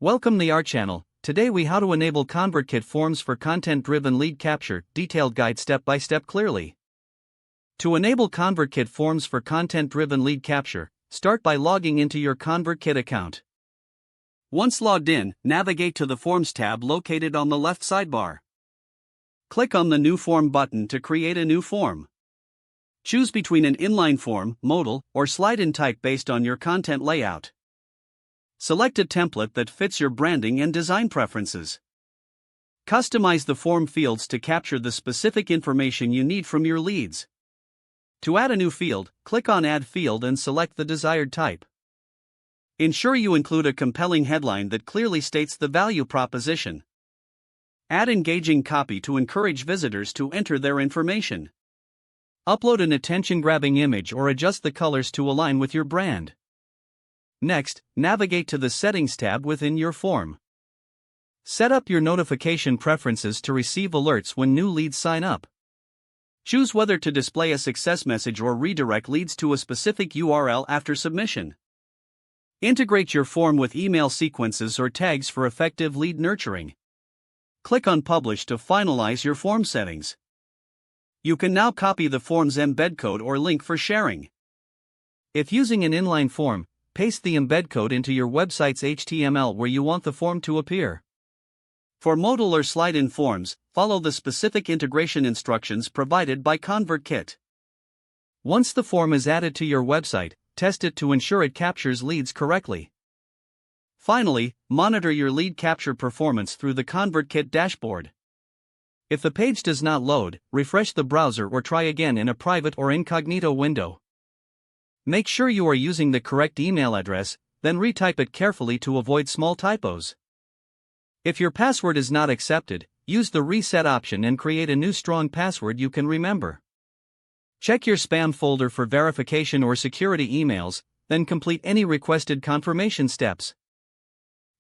Welcome to our channel. Today we how to enable ConvertKit forms for content-driven lead capture, detailed guide step by step clearly. To enable ConvertKit forms for content-driven lead capture, start by logging into your ConvertKit account. Once logged in, navigate to the Forms tab located on the left sidebar. Click on the New Form button to create a new form. Choose between an inline form, modal, or slide-in type based on your content layout. Select a template that fits your branding and design preferences. Customize the form fields to capture the specific information you need from your leads. To add a new field, click on Add Field and select the desired type. Ensure you include a compelling headline that clearly states the value proposition. Add engaging copy to encourage visitors to enter their information. Upload an attention-grabbing image or adjust the colors to align with your brand. Next, navigate to the Settings tab within your form. Set up your notification preferences to receive alerts when new leads sign up. Choose whether to display a success message or redirect leads to a specific URL after submission. Integrate your form with email sequences or tags for effective lead nurturing. Click on Publish to finalize your form settings. You can now copy the form's embed code or link for sharing. If using an inline form, paste the embed code into your website's HTML where you want the form to appear. For modal or slide-in forms, follow the specific integration instructions provided by ConvertKit. Once the form is added to your website, test it to ensure it captures leads correctly. Finally, monitor your lead capture performance through the ConvertKit dashboard. If the page does not load, refresh the browser or try again in a private or incognito window. Make sure you are using the correct email address, then retype it carefully to avoid small typos. If your password is not accepted, use the reset option and create a new strong password you can remember. Check your spam folder for verification or security emails, then complete any requested confirmation steps.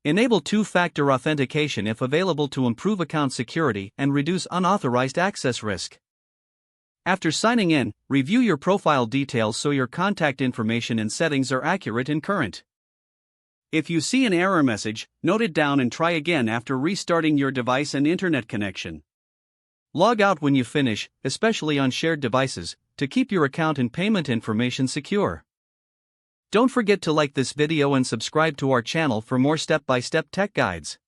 Enable two-factor authentication if available to improve account security and reduce unauthorized access risk. After signing in, review your profile details so your contact information and settings are accurate and current. If you see an error message, note it down and try again after restarting your device and internet connection. Log out when you finish, especially on shared devices, to keep your account and payment information secure. Don't forget to like this video and subscribe to our channel for more step-by-step tech guides.